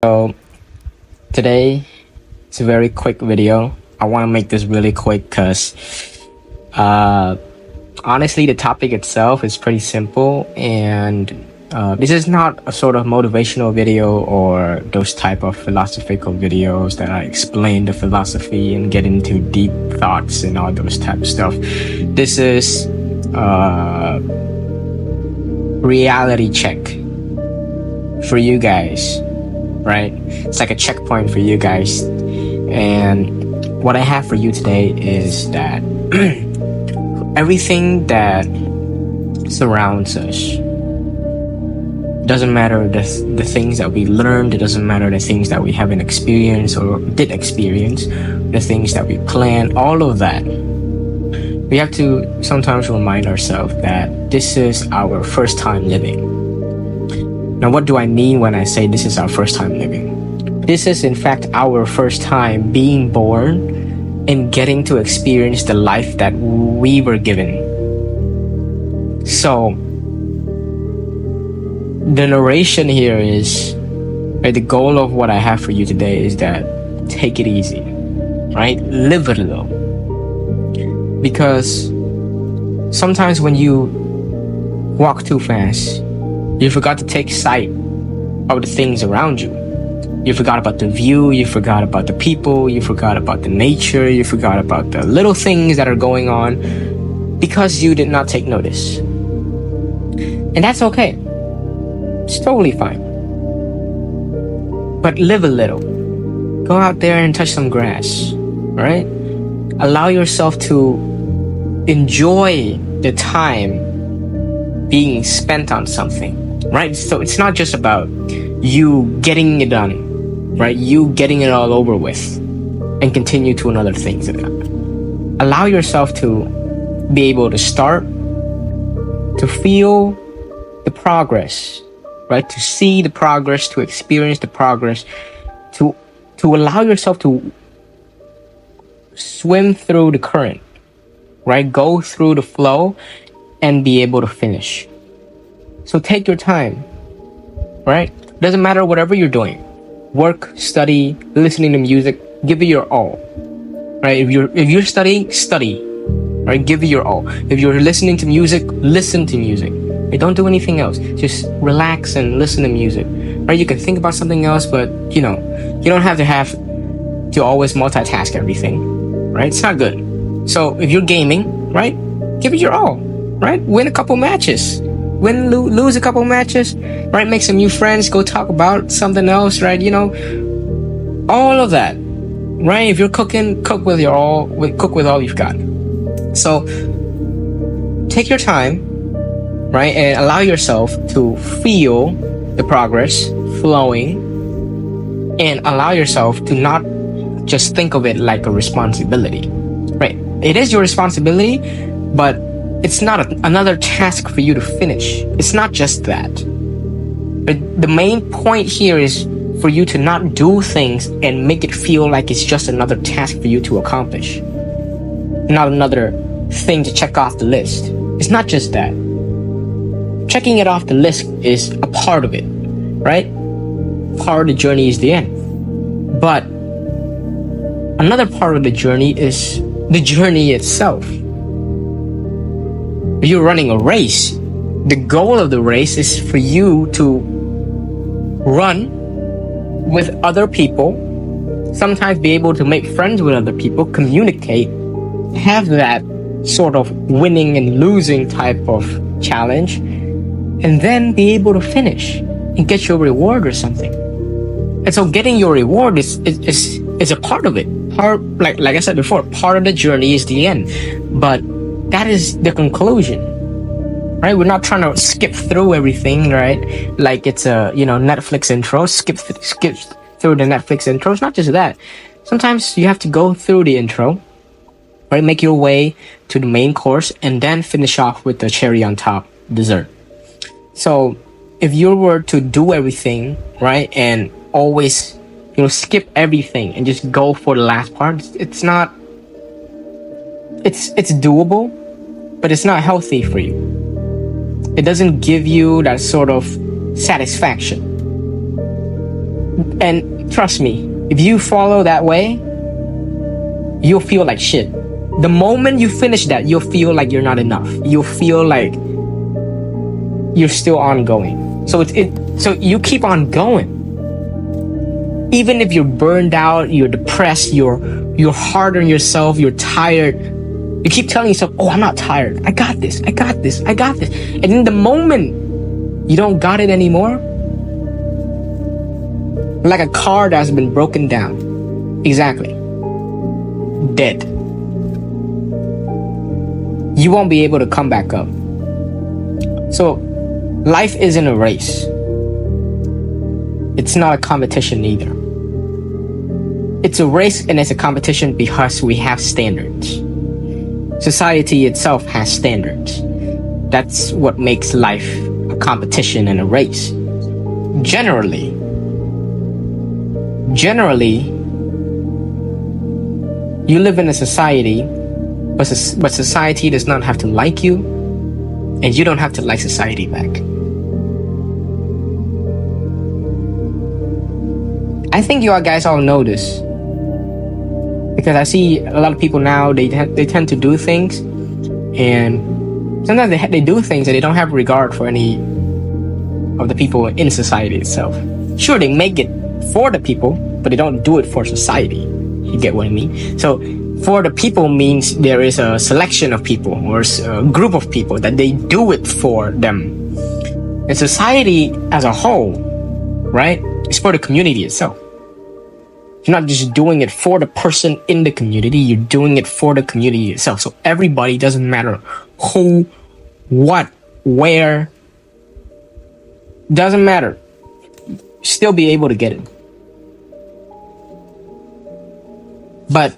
So today it's a very quick video. I want to make this really quick because honestly the topic itself is pretty simple, and this is not a sort of motivational video or those type of philosophical videos that I explain the philosophy and get into deep thoughts and all those type of stuff. This is reality check for you guys, right? It's like a checkpoint for you guys. And what I have for you today is that everything that surrounds us, doesn't matter the things that we learned, it doesn't matter the things that we haven't experienced or did experience, the things that we plan, all of that. We have to sometimes remind ourselves that this is our first time living. Now, what do I mean when I say this is our first time living? This is in fact our first time being born and getting to experience the life that we were given. So the narration here is, right, the goal of what I have for you today is that take it easy, right? Live a little. Because sometimes when you walk too fast, you forgot to take sight of the things around you. You forgot about the view, you forgot about the people, you forgot about the nature, you forgot about the little things that are going on because you did not take notice. And that's okay. It's totally fine. But live a little. Go out there and touch some grass, right? Allow yourself to enjoy the time being spent on something, right? So it's not just about you getting it done, right? You getting it all over with and continue to another thing. Allow yourself to be able to start, to feel the progress, right? To see the progress, to experience the progress, to allow yourself to swim through the current, right? Go through the flow and be able to finish. So take your time, right? Doesn't matter whatever you're doing. Work, study, listening to music, give it your all, right? If you're studying, study, right? Give it your all. If you're listening to music, listen to music. Right? Don't do anything else. Just relax and listen to music, right? You can think about something else, but you don't have to always multitask everything, right? It's not good. So if you're gaming, right? Give it your all, right? Win a couple matches. Lose a couple matches, right? Make some new friends, go talk about something else, right? All of that, right? If you're cooking, cook with all you've got. So take your time, right? And allow yourself to feel the progress flowing, and allow yourself to not just think of it like a responsibility, right? It is your responsibility, but it's not another task for you to finish. It's not just that. But the main point here is for you to not do things and make it feel like it's just another task for you to accomplish. Not another thing to check off the list. It's not just that. Checking it off the list is a part of it, right? Part of the journey is the end. But another part of the journey is the journey itself. If you're running a race, the goal of the race is for you to run with other people, sometimes be able to make friends with other people, communicate, have that sort of winning and losing type of challenge, and then be able to finish and get your reward or something. And so getting your reward is a part of it. Like I said before, part of the journey is the end. But that is the conclusion, right? We're not trying to skip through everything, right? Like it's a Netflix intro. Skip through the Netflix intro. It's not just that. Sometimes you have to go through the intro, right? Make your way to the main course and then finish off with the cherry on top, dessert. So if you were to do everything, right, and always skip everything and just go for the last part, it's doable, but it's not healthy for you. It doesn't give you that sort of satisfaction. And trust me, if you follow that way, you'll feel like shit. The moment you finish that, you'll feel like you're not enough. You'll feel like you're still ongoing. So so you keep on going. Even if you're burned out, you're depressed, you're hard on yourself, you're tired, you keep telling yourself, oh, I'm not tired. I got this. And in the moment you don't got it anymore, like a car that's been broken down. Exactly. Dead. You won't be able to come back up. So life isn't a race. It's not a competition either. It's a race and it's a competition because we have standards. Society itself has standards. That's what makes life a competition and a race. Generally, you live in a society, but society does not have to like you, and you don't have to like society back. I think you guys all know this, because I see a lot of people now, they tend to do things, and sometimes they do things and they don't have regard for any of the people in society itself. Sure, they make it for the people, but they don't do it for society. You get what I mean? So for the people means there is a selection of people or a group of people that they do it for them. And society as a whole, right, is for the community itself. You're not just doing it for the person in the community, you're doing it for the community itself. So everybody, doesn't matter who, what, where, doesn't matter, still be able to get it. But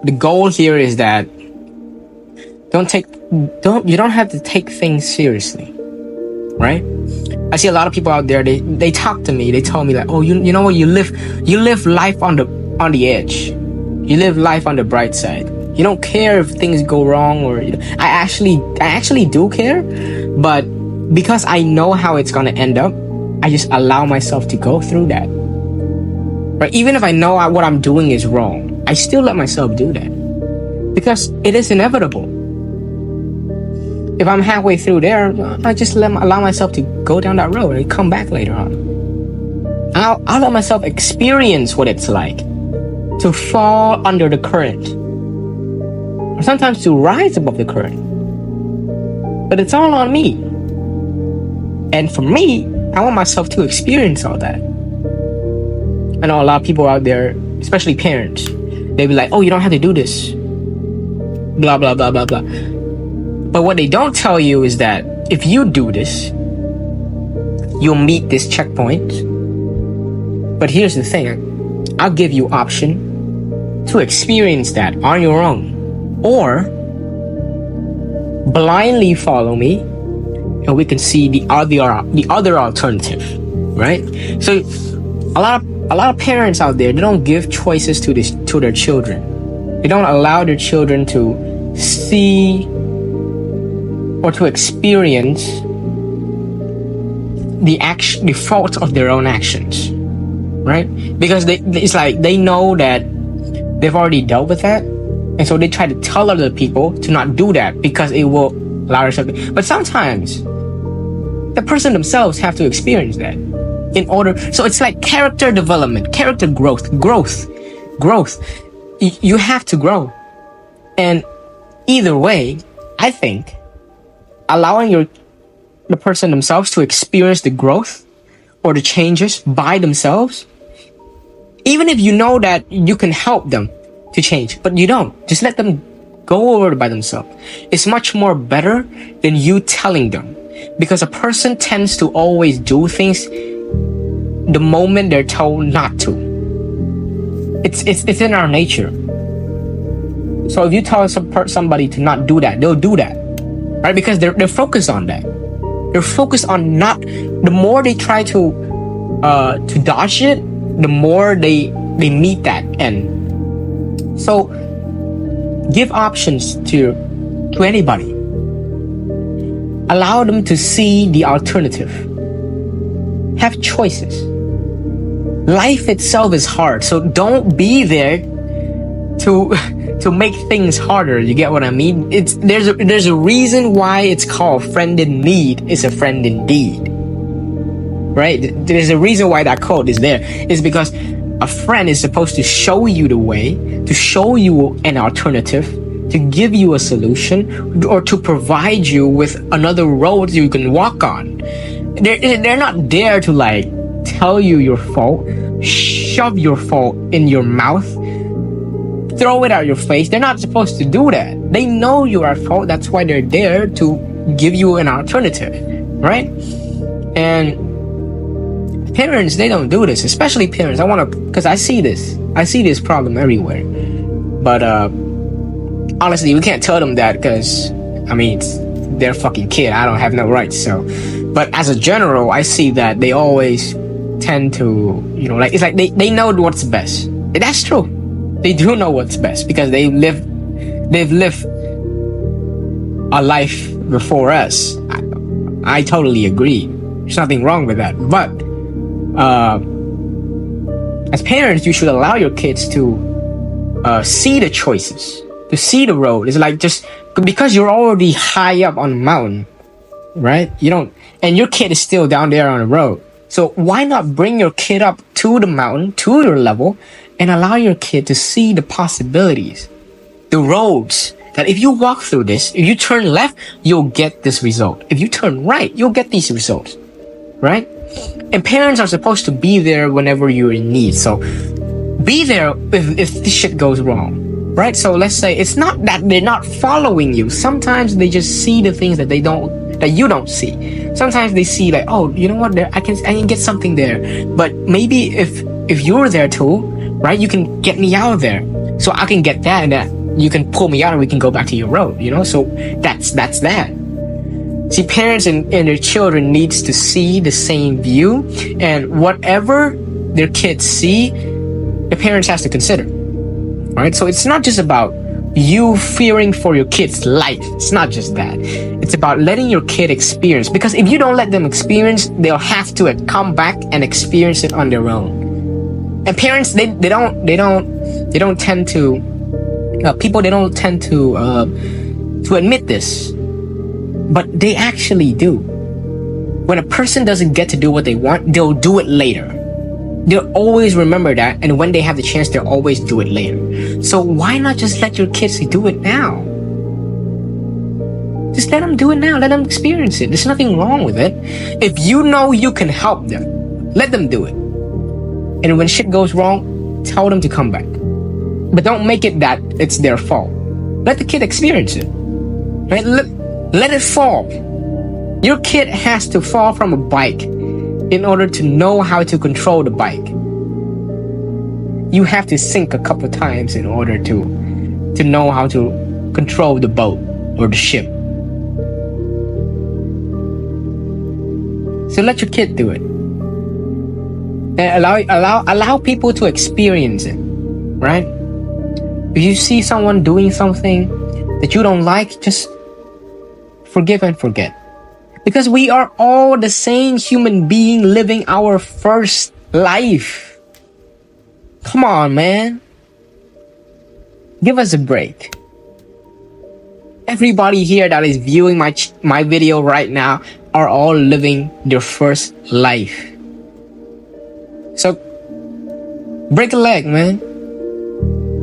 the goal here is that you don't have to take things seriously, right? I see a lot of people out there, they talk to me, they tell me like, oh, you know what, you live life on the edge. You live life on the bright side. You don't care if things go wrong, or I actually do care, but because I know how it's gonna end up, I just allow myself to go through that. Right? Even if I know what I'm doing is wrong, I still let myself do that because it is inevitable. If I'm halfway through there, I just allow myself to go down that road and come back later on. I'll let myself experience what it's like to fall under the current, or sometimes to rise above the current. But it's all on me. And for me, I want myself to experience all that. I know a lot of people out there, especially parents, they be like, oh, you don't have to do this, blah, blah, blah, blah, blah. But what they don't tell you is that if you do this, you'll meet this checkpoint. But here's the thing, I'll give you option to experience that on your own, or blindly follow me and we can see the other alternative, right? So a lot of parents out there, they don't give choices to their children. They don't allow their children to see or to experience the fault of their own actions, right? Because it's like they know that they've already dealt with that, and so they try to tell other people to not do that because it will allow yourself. But sometimes the person themselves have to experience that in order. So it's like character development, character growth. You have to grow, and either way, I think allowing the person themselves to experience the growth or the changes by themselves, even if you know that you can help them to change, but you don't, just let them go over it by themselves. It's much more better than you telling them, because a person tends to always do things the moment they're told not to. It's in our nature. So if you tell somebody to not do that, they'll do that, right? Because they're focused on that. They're focused on not. The more they try to dodge it, the more they meet that end. So give options to anybody. Allow them to see the alternative. Have choices. Life itself is hard, so don't be there to make things harder. You get what I mean? There's a reason why it's called friend in need is a friend indeed. Right? There's a reason why that quote is there. It's because a friend is supposed to show you the way, to show you an alternative, to give you a solution, or to provide you with another road you can walk on. They're not there to like tell you your fault, shove your fault in your mouth, throw it at your face. They're not supposed to do that. They know you're at fault. That's why they're there to give you an alternative, right? And parents, they don't do this, especially parents. Because I see this problem everywhere. But honestly, we can't tell them that because, I mean, it's their fucking kid. I don't have no rights. So, but as a general, I see that they always tend to, like, it's like they know what's best. That's true. They do know what's best because they've lived a life before us. I totally agree. There's nothing wrong with that. But as parents, you should allow your kids to see the choices, to see the road. It's like just because you're already high up on the mountain, right? And your kid is still down there on the road. So why not bring your kid up to the mountain, to your level, and allow your kid to see the possibilities, the roads, that if you walk through this, if you turn left, you'll get this result. If you turn right, you'll get these results, right? And parents are supposed to be there whenever you're in need. So be there if this shit goes wrong, right? So let's say it's not that they're not following you. Sometimes they just see the things that you don't see. Sometimes they see like, oh, you know what? I can get something there. But maybe if you're there too, right? You can get me out of there, so I can get that, and that you can pull me out, and we can go back to your road. So that's that. See, parents and their children needs to see the same view, and whatever their kids see, the parents has to consider, right? So it's not just about you fearing for your kid's life. It's not just that. It's about letting your kid experience, because if you don't let them experience, they'll have to come back and experience it on their own. And parents, they don't tend to admit this, but they actually do. When a person doesn't get to do what they want, they'll do it later. They'll always remember that, and when they have the chance, they'll always do it later. So why not just let your kids do it now? Just let them do it now. Let them experience it. There's nothing wrong with it. If you know you can help them, let them do it. And when shit goes wrong, tell them to come back. But don't make it that it's their fault. Let the kid experience it. Right? Let it fall. Your kid has to fall from a bike in order to know how to control the bike. You have to sink a couple times in order to know how to control the boat or the ship. So let your kid do it. And allow people to experience it, right? If you see someone doing something that you don't like, just forgive and forget. Because we are all the same human being living our first life. Come on, man. Give us a break. Everybody here that is viewing my video right now are all living their first life. So, break a leg, man.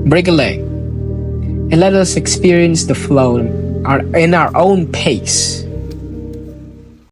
Break a leg. And let us experience the flow in our own pace.